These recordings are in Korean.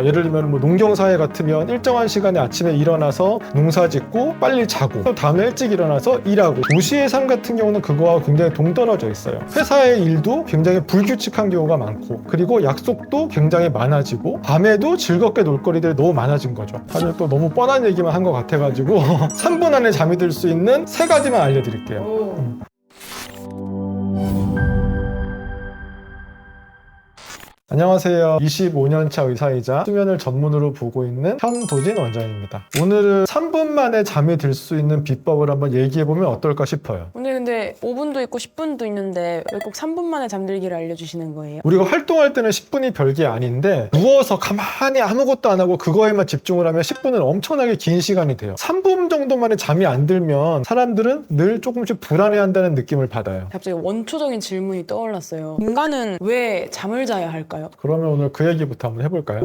예를 들면 뭐 농경사회 같으면 일정한 시간에 아침에 일어나서 농사 짓고 빨리 자고 또 다음에 일찍 일어나서 일하고, 도시의 삶 같은 경우는 그거와 굉장히 동떨어져 있어요. 회사의 일도 굉장히 불규칙한 경우가 많고, 그리고 약속도 굉장히 많아지고, 밤에도 즐겁게 놀거리들이 너무 많아진 거죠. 사실 또 너무 뻔한 얘기만 한 것 같아가지고 3분 안에 잠이 들 수 있는 3가지만 알려드릴게요. 안녕하세요. 25년차 의사이자 수면을 전문으로 보고 있는 현도진 원장입니다. 오늘은 3분 만에 잠이 들 수 있는 비법을 한번 얘기해보면 어떨까 싶어요. 오늘 근데 5분도 있고 10분도 있는데 왜 꼭 3분 만에 잠들기를 알려주시는 거예요? 우리가 활동할 때는 10분이 별게 아닌데, 누워서 가만히 아무것도 안 하고 그거에만 집중을 하면 10분은 엄청나게 긴 시간이 돼요. 3분 정도 만에 잠이 안 들면 사람들은 늘 조금씩 불안해한다는 느낌을 받아요. 갑자기 원초적인 질문이 떠올랐어요. 인간은 왜 잠을 자야 할까요? 그러면 오늘 그 얘기부터 한번 해볼까요?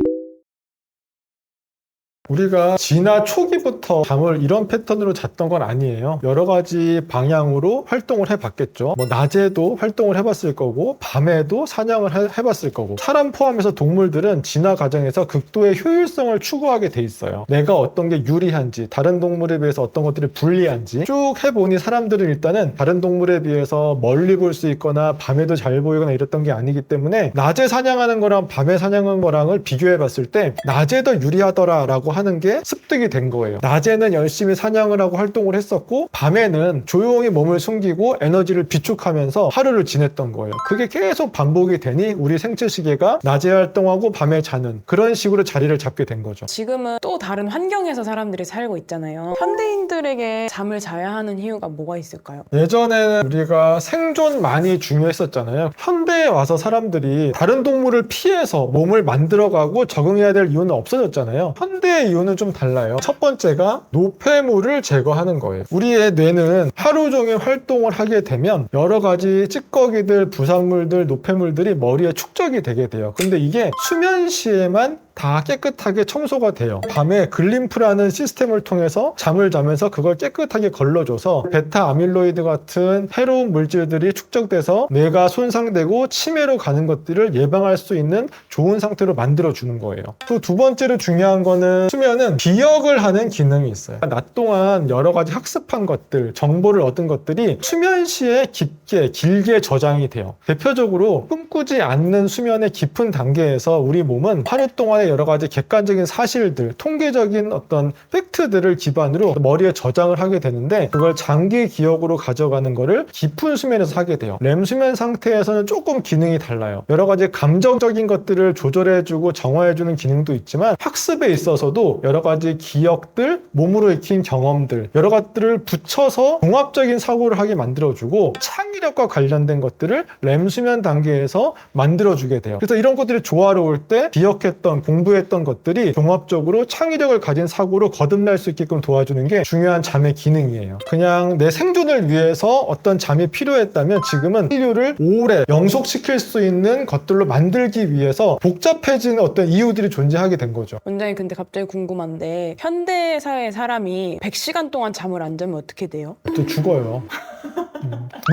우리가 진화 초기부터 잠을 이런 패턴으로 잤던 건 아니에요. 여러 가지 방향으로 활동을 해봤겠죠. 뭐 낮에도 활동을 해봤을 거고, 밤에도 사냥을 해봤을 거고, 사람 포함해서 동물들은 진화 과정에서 극도의 효율성을 추구하게 돼 있어요. 내가 어떤 게 유리한지, 다른 동물에 비해서 어떤 것들이 불리한지 쭉 해보니 사람들은 일단은 다른 동물에 비해서 멀리 볼 수 있거나 밤에도 잘 보이거나 이랬던 게 아니기 때문에, 낮에 사냥하는 거랑 밤에 사냥하는 거랑을 비교해 봤을 때 낮에 더 유리하더라 라고 하는 게 습득이 된 거예요. 낮에는 열심히 사냥을 하고 활동을 했었고, 밤에는 조용히 몸을 숨기고 에너지를 비축하면서 하루를 지냈던 거예요. 그게 계속 반복이 되니 우리 생체 시계가 낮에 활동하고 밤에 자는 그런 식으로 자리를 잡게 된 거죠. 지금은 또 다른 환경에서 사람들이 살고 있잖아요. 현대인들에게 잠을 자야 하는 이유가 뭐가 있을까요? 예전에는 우리가 생존만이 중요했었잖아요. 현대에 와서 사람들이 다른 동물을 피해서 몸을 만들어가고 적응해야 될 이유는 없어졌잖아요. 현대의 이유는 좀 달라요. 첫 번째가 노폐물을 제거하는 거예요. 우리의 뇌는 하루 종일 활동을 하게 되면 여러 가지 찌꺼기들, 부산물들, 노폐물들이 머리에 축적이 되게 돼요. 근데 이게 수면 시에만 다 깨끗하게 청소가 돼요. 밤에 글림프라는 시스템을 통해서 잠을 자면서 그걸 깨끗하게 걸러줘서 베타 아밀로이드 같은 해로운 물질들이 축적돼서 뇌가 손상되고 치매로 가는 것들을 예방할 수 있는 좋은 상태로 만들어주는 거예요. 또 두 번째로 중요한 거는, 수면은 기억을 하는 기능이 있어요. 낮 동안 여러 가지 학습한 것들, 정보를 얻은 것들이 수면 시에 깊게, 길게 저장이 돼요. 대표적으로 꿈꾸지 않는 수면의 깊은 단계에서 우리 몸은 하루 동안의 여러 가지 객관적인 사실들, 통계적인 어떤 팩트들을 기반으로 머리에 저장을 하게 되는데, 그걸 장기 기억으로 가져가는 거를 깊은 수면에서 하게 돼요. 렘 수면 상태에서는 조금 기능이 달라요. 여러 가지 감정적인 것들을 조절해주고 정화해주는 기능도 있지만, 학습에 있어서도 여러 가지 기억들, 몸으로 익힌 경험들, 여러 것들을 붙여서 종합적인 사고를 하게 만들어주고, 창의력과 관련된 것들을 렘 수면 단계에서 만들어주게 돼요. 그래서 이런 것들이 조화로울 때 기억했던, 공부했던 것들이 종합적으로 창의력을 가진 사고로 거듭날 수 있게끔 도와주는 게 중요한 잠의 기능이에요. 그냥 내 생존을 위해서 어떤 잠이 필요했다면, 지금은 인류를 오래 영속시킬 수 있는 것들로 만들기 위해서 복잡해진 어떤 이유들이 존재하게 된 거죠. 원장님, 근데 갑자기 궁금한데 현대사회 사람이 100시간 동안 잠을 안 자면 어떻게 돼요? 또 죽어요.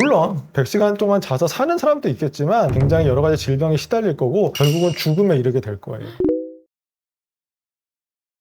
물론 100시간 동안 자서 사는 사람도 있겠지만 굉장히 여러 가지 질병에 시달릴 거고, 결국은 죽음에 이르게 될 거예요.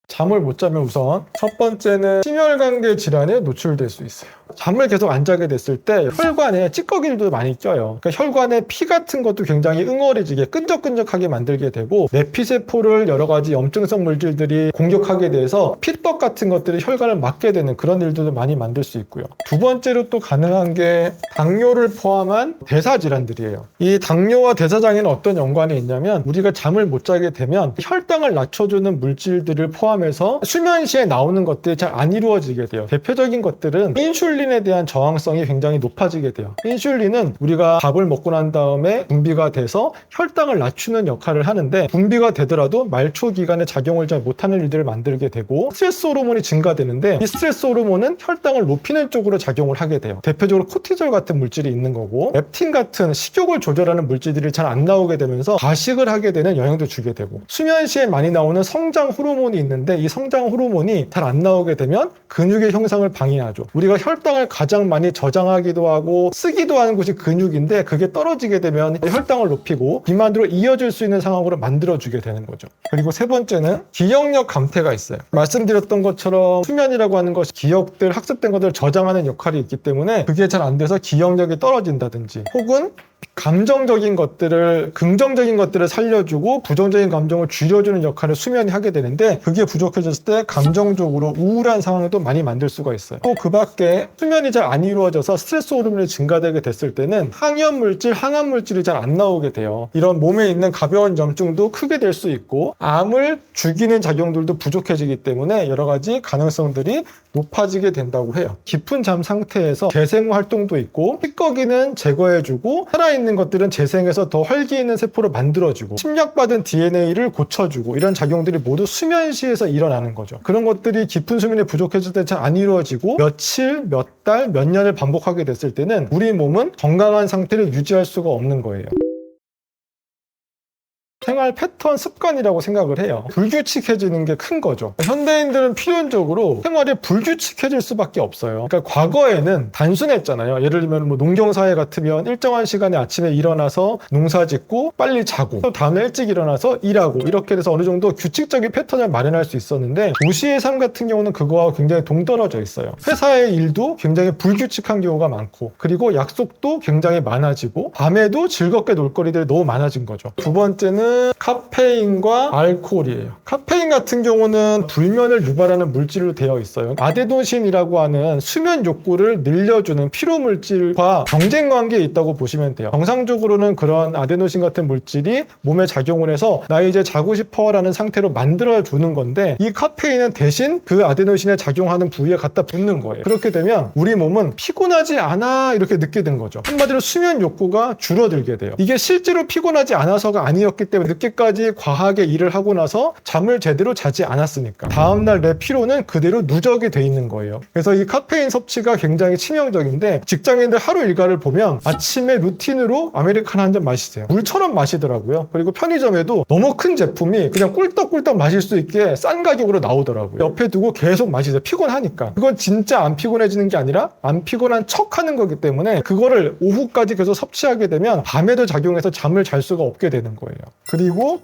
잠을 못 자면 우선 첫 번째는 심혈관계 질환에 노출될 수 있어요. 잠을 계속 안 자게 됐을 때 혈관에 찌꺼기들도 많이 껴요. 그러니까 혈관에 피 같은 것도 굉장히 응어리지게 끈적끈적하게 만들게 되고, 내피세포를 여러 가지 염증성 물질들이 공격하게 돼서 피떡 같은 것들이 혈관을 막게 되는 그런 일들도 많이 만들 수 있고요. 두 번째로 또 가능한 게 당뇨를 포함한 대사질환들이에요. 이 당뇨와 대사장애는 어떤 연관이 있냐면, 우리가 잠을 못 자게 되면 혈당을 낮춰주는 물질들을 포함해서 수면 시에 나오는 것들이 잘 안 이루어지게 돼요. 대표적인 것들은 인슐린에 대한 저항성이 굉장히 높아지게 돼요. 인슐린은 우리가 밥을 먹고 난 다음에 분비가 돼서 혈당을 낮추는 역할을 하는데, 분비가 되더라도 말초 기간에 작용을 잘 못하는 일들을 만들게 되고, 스트레스 호르몬이 증가되는데, 이 스트레스 호르몬은 혈당을 높이는 쪽으로 작용을 하게 돼요. 대표적으로 코티졸 같은 물질이 있는 거고, 렙틴 같은 식욕을 조절하는 물질들이 잘 안 나오게 되면서 과식을 하게 되는 영향도 주게 되고, 수면 시에 많이 나오는 성장 호르몬이 있는데, 이 성장 호르몬이 잘 안 나오게 되면 근육의 형상을 방해하죠. 우리가 혈당 혈당을 가장 많이 저장하기도 하고 쓰기도 하는 곳이 근육인데 그게 떨어지게 되면 혈당을 높이고 비만으로 이어질 수 있는 상황으로 만들어주게 되는 거죠. 그리고 세 번째는 기억력 감퇴가 있어요. 말씀드렸던 것처럼 수면이라고 하는 것이 기억들, 학습된 것들을 저장하는 역할이 있기 때문에 그게 잘 안 돼서 기억력이 떨어진다든지 혹은 감정적인 것들을, 긍정적인 것들을 살려주고 부정적인 감정을 줄여주는 역할을 수면이 하게 되는데 그게 부족해졌을 때 감정적으로 우울한 상황을 또 많이 만들 수가 있어요. 또 그 밖에 수면이 잘 안 이루어져서 스트레스 호르몬이 증가되게 됐을 때는 항염물질, 항암물질이 잘 안 나오게 돼요. 이런 몸에 있는 가벼운 염증도 크게 될 수 있고 암을 죽이는 작용들도 부족해지기 때문에 여러 가지 가능성들이 높아지게 된다고 해요. 깊은 잠 상태에서 재생 활동도 있고 찌꺼기는 제거해주고 살아있는 것들은 재생해서 더 활기 있는 세포를 만들어주고 침략받은 DNA를 고쳐주고 이런 작용들이 모두 수면 시에서 일어나는 거죠. 그런 것들이 깊은 수면이 부족해질 때 잘 안 이루어지고 며칠, 몇 달, 몇 년을 반복하게 됐을 때는 우리 몸은 건강한 상태를 유지할 수가 없는 거예요. 생활 패턴 습관이라고 생각을 해요. 불규칙해지는 게 큰 거죠. 현대인들은 필연적으로 생활이 불규칙해질 수밖에 없어요. 그러니까 과거에는 단순했잖아요. 예를 들면 뭐 농경사회 같으면 일정한 시간에 아침에 일어나서 농사 짓고 빨리 자고 또 다음에 일찍 일어나서 일하고 이렇게 돼서 어느 정도 규칙적인 패턴을 마련할 수 있었는데 도시의 삶 같은 경우는 그거와 굉장히 동떨어져 있어요. 회사의 일도 굉장히 불규칙한 경우가 많고 그리고 약속도 굉장히 많아지고 밤에도 즐겁게 놀거리들이 너무 많아진 거죠. 두 번째는 카페인과 알코올이에요. 카페인 같은 경우는 불면을 유발하는 물질로 되어 있어요. 아데노신이라고 하는 수면 욕구를 늘려주는 피로 물질과 경쟁 관계에 있다고 보시면 돼요. 정상적으로는 그런 아데노신 같은 물질이 몸에 작용을 해서 나 이제 자고 싶어 라는 상태로 만들어주는 건데 이 카페인은 대신 그 아데노신에 작용하는 부위에 갖다 붙는 거예요. 그렇게 되면 우리 몸은 피곤하지 않아 이렇게 느끼게 된 거죠. 한마디로 수면 욕구가 줄어들게 돼요. 이게 실제로 피곤하지 않아서가 아니었기 때문에 늦게까지 과하게 일을 하고 나서 잠을 제대로 자지 않았으니까 다음날 내 피로는 그대로 누적이 돼 있는 거예요. 그래서 이 카페인 섭취가 굉장히 치명적인데 직장인들 하루 일과를 보면 아침에 루틴으로 아메리카노 한 잔 마시세요. 물처럼 마시더라고요. 그리고 편의점에도 너무 큰 제품이 그냥 꿀떡꿀떡 마실 수 있게 싼 가격으로 나오더라고요. 옆에 두고 계속 마시세요. 피곤하니까. 그건 진짜 안 피곤해지는 게 아니라 안 피곤한 척 하는 거기 때문에 그거를 오후까지 계속 섭취하게 되면 밤에도 작용해서 잠을 잘 수가 없게 되는 거예요. 그리고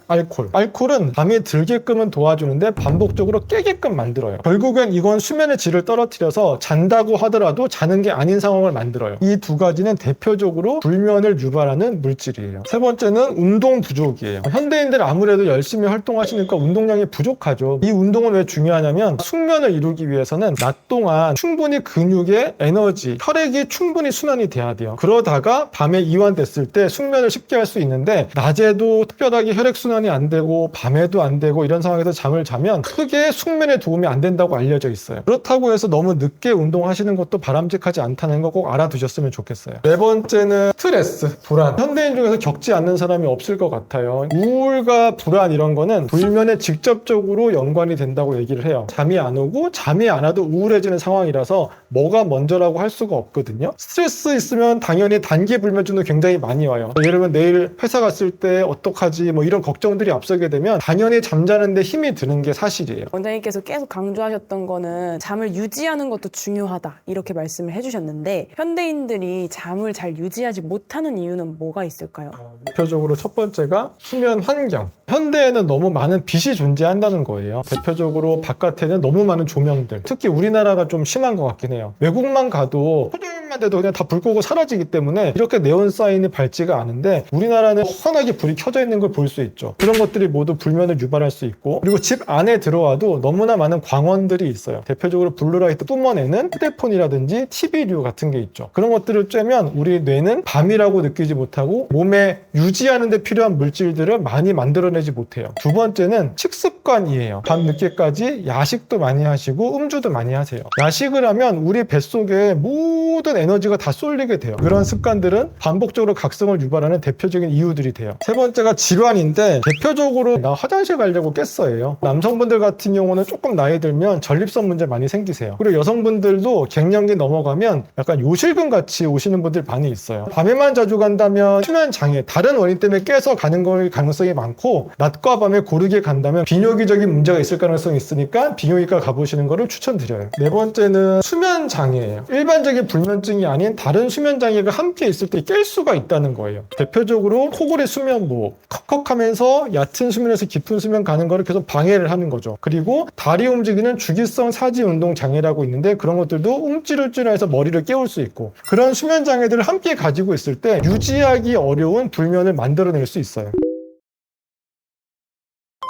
알코올은 잠이 들게끔은 도와주는데 반복적으로 깨게끔 만들어요. 결국엔 이건 수면의 질을 떨어뜨려서 잔다고 하더라도 자는 게 아닌 상황을 만들어요. 이 두 가지는 대표적으로 불면을 유발하는 물질이에요. 세 번째는 운동 부족이에요. 현대인들 아무래도 열심히 활동하시니까 운동량이 부족하죠. 이 운동은 왜 중요하냐면 숙면을 이루기 위해서는 낮 동안 충분히 근육의 에너지, 혈액이 충분히 순환이 돼야 돼요. 그러다가 밤에 이완됐을 때 숙면을 쉽게 할 수 있는데 낮에도 특별하게 혈액순환이 안 되고 밤에도 안 되고 이런 상황에서 잠을 자면 크게 숙면에 도움이 안 된다고 알려져 있어요. 그렇다고 해서 너무 늦게 운동하시는 것도 바람직하지 않다는 거 꼭 알아두셨으면 좋겠어요. 네 번째는 스트레스, 불안. 현대인 중에서 겪지 않는 사람이 없을 것 같아요. 우울과 불안 이런 거는 불면에 직접적으로 연관이 된다고 얘기를 해요. 잠이 안 오고 잠이 안 와도 우울해지는 상황이라서 뭐가 먼저라고 할 수가 없거든요. 스트레스 있으면 당연히 단기 불면증도 굉장히 많이 와요. 예를 들면 내일 회사 갔을 때 어떡하지 뭐 이런 걱정들이 앞서게 되면 당연히 잠자는데 힘이 드는 게 사실이에요. 원장님께서 계속 강조하셨던 거는 잠을 유지하는 것도 중요하다 이렇게 말씀을 해주셨는데 현대인들이 잠을 잘 유지하지 못하는 이유는 뭐가 있을까요? 대표적으로 첫 번째가 수면 환경. 현대에는 너무 많은 빛이 존재한다는 거예요. 대표적으로 바깥에는 너무 많은 조명들. 특히 우리나라가 좀 심한 것 같긴 해요. 외국만 가도 초저녁만 돼도 그냥 다 불 끄고 사라지기 때문에 이렇게 네온 사인이 밝지가 않은데 우리나라는 환하게 불이 켜져 있는 걸 볼 수 있죠. 그런 것들이 모두 불면을 유발할 수 있고 그리고 집 안에 들어와도 너무나 많은 광원들이 있어요. 대표적으로 블루라이트 뿜어내는 휴대폰이라든지 TV류 같은 게 있죠. 그런 것들을 쬐면 우리 뇌는 밤이라고 느끼지 못하고 몸에 유지하는 데 필요한 물질들을 많이 만들어내지 못해요. 두 번째는 식습관이에요. 밤 늦게까지 야식도 많이 하시고 음주도 많이 하세요. 야식을 하면 우리 뱃속에 모든 에너지가 다 쏠리게 돼요. 그런 습관들은 반복적으로 각성을 유발하는 대표적인 이유들이 돼요. 세 번째가 지루 질환인데 대표적으로 나 화장실 가려고 깼어예요. 남성분들 같은 경우는 조금 나이 들면 전립선 문제 많이 생기세요. 그리고 여성분들도 갱년기 넘어가면 약간 요실금 같이 오시는 분들 많이 있어요. 밤에만 자주 간다면 수면 장애, 다른 원인 때문에 깨서 가는 걸 가능성이 많고, 낮과 밤에 고르게 간다면 비뇨기적인 문제가 있을 가능성이 있으니까 비뇨기과 가보시는 거를 추천드려요. 네 번째는 수면 장애예요. 일반적인 불면증이 아닌 다른 수면 장애가 함께 있을 때 깰 수가 있다는 거예요. 대표적으로 코골이 수면 무호흡, 컥컥하면서 얕은 수면에서 깊은 수면 가는 거를 계속 방해를 하는 거죠. 그리고 다리 움직이는 주기성 사지 운동 장애라고 있는데, 그런 것들도 움찔움찔해서 머리를 깨울 수 있고, 그런 수면 장애들을 함께 가지고 있을 때 유지하기 어려운 불면을 만들어낼 수 있어요.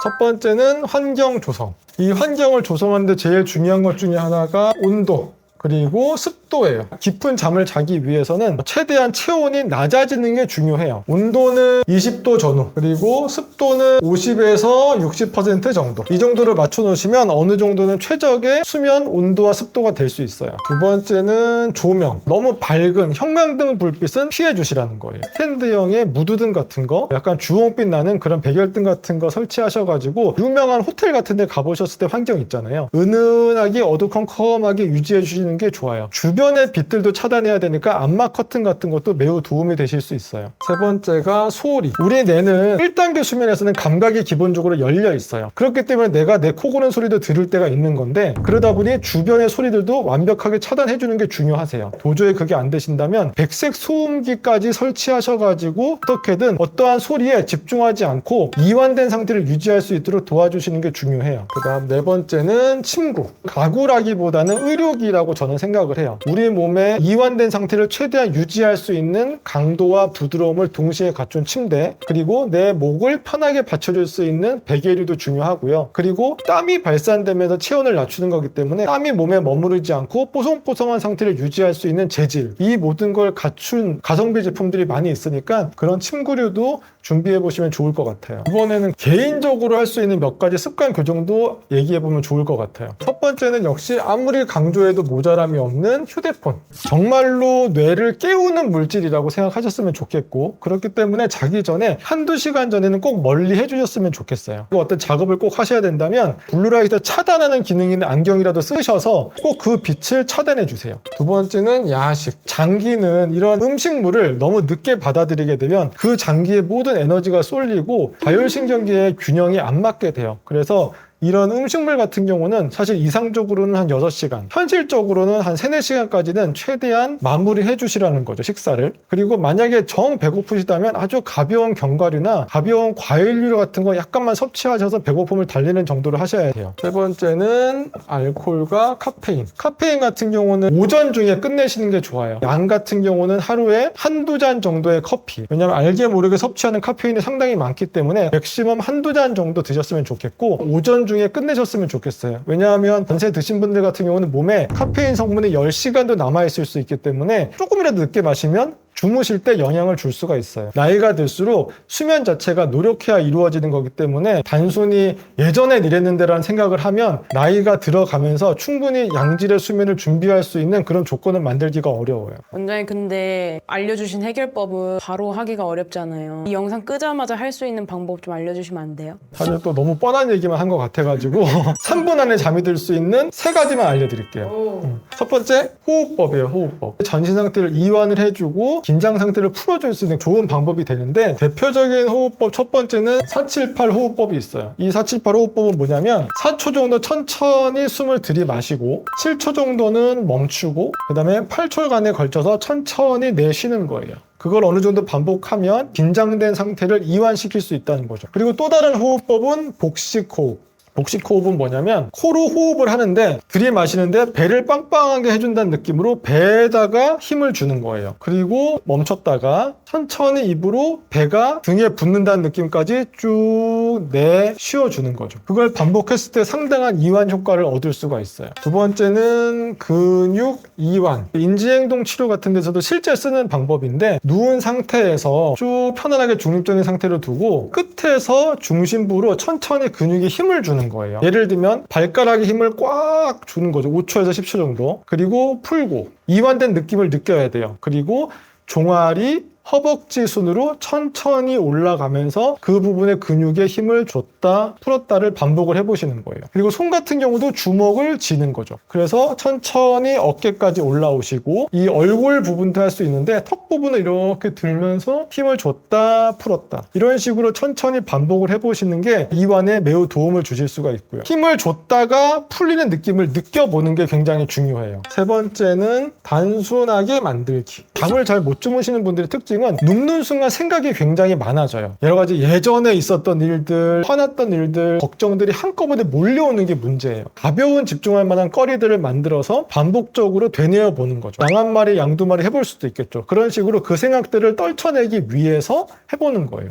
첫 번째는 환경 조성. 이 환경을 조성하는데 제일 중요한 것 중에 하나가 온도, 그리고 습도예요. 깊은 잠을 자기 위해서는 최대한 체온이 낮아지는 게 중요해요. 온도는 20도 전후, 그리고 습도는 50에서 60% 정도. 이 정도를 맞춰 놓으시면 어느 정도는 최적의 수면 온도와 습도가 될 수 있어요. 두 번째는 조명. 너무 밝은 형광등 불빛은 피해 주시라는 거예요. 스탠드형의 무드등 같은 거, 약간 주홍빛 나는 그런 백열등 같은 거 설치하셔가지고 유명한 호텔 같은 데 가보셨을 때 환경 있잖아요. 은은하게 어두컴컴하게 유지해 주시는 게 좋아요. 주변의 빛들도 차단해야 되니까 암막 커튼 같은 것도 매우 도움이 되실 수 있어요. 세 번째가 소리. 우리 뇌는 1단계 수면에서는 감각이 기본적으로 열려 있어요. 그렇기 때문에 내가 내 코 고는 소리도 들을 때가 있는 건데, 그러다 보니 주변의 소리들도 완벽하게 차단해 주는 게 중요하세요. 도저히 그게 안 되신다면 백색 소음기까지 설치하셔가지고 어떻게든 어떠한 소리에 집중하지 않고 이완된 상태를 유지할 수 있도록 도와주시는 게 중요해요. 그 다음 네 번째는 침구. 가구라기보다는 의료기라고 저는 생각을 해요. 우리 몸에 이완된 상태를 최대한 유지할 수 있는 강도와 부드러움을 동시에 갖춘 침대, 그리고 내 목을 편하게 받쳐줄 수 있는 베개류도 중요하고요. 그리고 땀이 발산되면서 체온을 낮추는 거기 때문에 땀이 몸에 머무르지 않고 뽀송뽀송한 상태를 유지할 수 있는 재질, 이 모든 걸 갖춘 가성비 제품들이 많이 있으니까 그런 침구류도 준비해 보시면 좋을 것 같아요. 이번에는 개인적으로 할 수 있는 몇 가지 습관 교정도 얘기해 보면 좋을 것 같아요. 첫 번째는 역시 아무리 강조해도 모자람이 없는 휴대폰. 정말로 뇌를 깨우는 물질이라고 생각하셨으면 좋겠고, 그렇기 때문에 자기 전에 한두 시간 전에는 꼭 멀리 해주셨으면 좋겠어요. 어떤 작업을 꼭 하셔야 된다면 블루라이트 차단하는 기능이 있는 안경이라도 쓰셔서 꼭 그 빛을 차단해 주세요. 두 번째는 야식. 장기는 이런 음식물을 너무 늦게 받아들이게 되면 그 장기의 모든 에너지가 쏠리고 자율신경계의 균형이 안 맞게 돼요. 그래서 이런 음식물 같은 경우는 사실 이상적으로는 한 6시간, 현실적으로는 한 3, 4시간까지는 최대한 마무리해 주시라는 거죠, 식사를. 그리고 만약에 정 배고프시다면 아주 가벼운 견과류나 가벼운 과일류 같은 거 약간만 섭취하셔서 배고픔을 달래는 정도로 하셔야 돼요. 세 번째는 알코올과 카페인. 카페인 같은 경우는 오전 중에 끝내시는 게 좋아요. 양 같은 경우는 하루에 한두 잔 정도의 커피. 왜냐하면 알게 모르게 섭취하는 카페인이 상당히 많기 때문에 맥시멈 한두 잔 정도 드셨으면 좋겠고, 오전 중에 끝내셨으면 좋겠어요. 왜냐하면 연세 드신 분들 같은 경우는 몸에 카페인 성분이 10시간도 남아있을 수 있기 때문에 조금이라도 늦게 마시면 주무실 때 영향을 줄 수가 있어요. 나이가 들수록 수면 자체가 노력해야 이루어지는 거기 때문에 단순히 예전엔 이랬는데라는 생각을 하면 나이가 들어가면서 충분히 양질의 수면을 준비할 수 있는 그런 조건을 만들기가 어려워요. 원장님, 근데 알려주신 해결법은 바로 하기가 어렵잖아요. 이 영상 끄자마자 할 수 있는 방법 좀 알려주시면 안 돼요? 사실 또 너무 뻔한 얘기만 한 것 같아가지고 3분 안에 잠이 들 수 있는 3가지만 알려드릴게요. 첫 번째, 호흡법이에요. 호흡법. 전신 상태를 이완을 해주고 긴장 상태를 풀어줄 수 있는 좋은 방법이 되는데, 대표적인 호흡법 첫 번째는 478 호흡법이 있어요. 이 478 호흡법은 뭐냐면 4초 정도 천천히 숨을 들이마시고 7초 정도는 멈추고 그 다음에 8초간에 걸쳐서 천천히 내쉬는 거예요. 그걸 어느 정도 반복하면 긴장된 상태를 이완시킬 수 있다는 거죠. 그리고 또 다른 호흡법은 복식호흡. 복식호흡은 뭐냐면 코로 호흡을 하는데 들이마시는데 배를 빵빵하게 해준다는 느낌으로 배에다가 힘을 주는 거예요. 그리고 멈췄다가 천천히 입으로 배가 등에 붙는다는 느낌까지 쭉 내쉬어주는 거죠. 그걸 반복했을 때 상당한 이완 효과를 얻을 수가 있어요. 두 번째는 근육 이완. 인지행동 치료 같은 데서도 실제 쓰는 방법인데, 누운 상태에서 쭉 편안하게 중립적인 상태로 두고 끝에서 중심부로 천천히 근육에 힘을 주는 거예요. 예를 들면 발가락에 힘을 꽉 주는 거죠. 5초에서 10초 정도. 그리고 풀고 이완된 느낌을 느껴야 돼요. 그리고 종아리, 허벅지 순으로 천천히 올라가면서 그 부분의 근육에 힘을 줬다 풀었다를 반복을 해보시는 거예요. 그리고 손 같은 경우도 주먹을 쥐는 거죠. 그래서 천천히 어깨까지 올라오시고 이 얼굴 부분도 할 수 있는데 턱 부분을 이렇게 들면서 힘을 줬다 풀었다 이런 식으로 천천히 반복을 해보시는 게 이완에 매우 도움을 주실 수가 있고요. 힘을 줬다가 풀리는 느낌을 느껴보는 게 굉장히 중요해요. 세 번째는 단순하게 만들기. 잠을 잘 못 주무시는 분들의 특징은 눕는 순간 생각이 굉장히 많아져요. 여러 가지 예전에 있었던 일들, 화났던 일들, 걱정들이 한꺼번에 몰려오는 게 문제예요. 가벼운 집중할 만한 거리들을 만들어서 반복적으로 되뇌어 보는 거죠. 양 한 마리, 양 두 마리 해볼 수도 있겠죠. 그런 식으로 그 생각들을 떨쳐내기 위해서 해보는 거예요.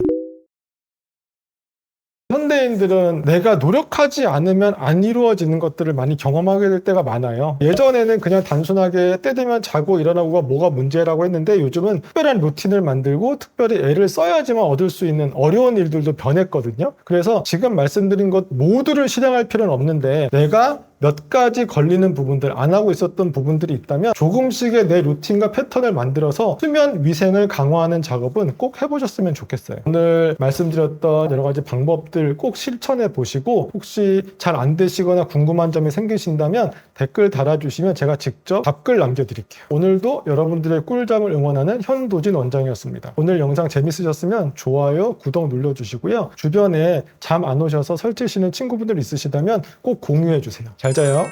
현대인들은 내가 노력하지 않으면 안 이루어지는 것들을 많이 경험하게 될 때가 많아요. 예전에는 그냥 단순하게 때 되면 자고 일어나고가 뭐가 문제라고 했는데 요즘은 특별한 루틴을 만들고 특별히 애를 써야지만 얻을 수 있는 어려운 일들도 변했거든요. 그래서 지금 말씀드린 것 모두를 실행할 필요는 없는데 내가 몇 가지 걸리는 부분들, 안 하고 있었던 부분들이 있다면 조금씩의 내 루틴과 패턴을 만들어서 수면 위생을 강화하는 작업은 꼭 해보셨으면 좋겠어요. 오늘 말씀드렸던 여러 가지 방법들 꼭 실천해 보시고 혹시 잘 안 되시거나 궁금한 점이 생기신다면 댓글 달아주시면 제가 직접 답글 남겨드릴게요. 오늘도 여러분들의 꿀잠을 응원하는 현도진 원장이었습니다. 오늘 영상 재밌으셨으면 좋아요, 구독 눌러주시고요. 주변에 잠 안 오셔서 설치시는 친구분들 있으시다면 꼭 공유해 주세요. 잘 자요.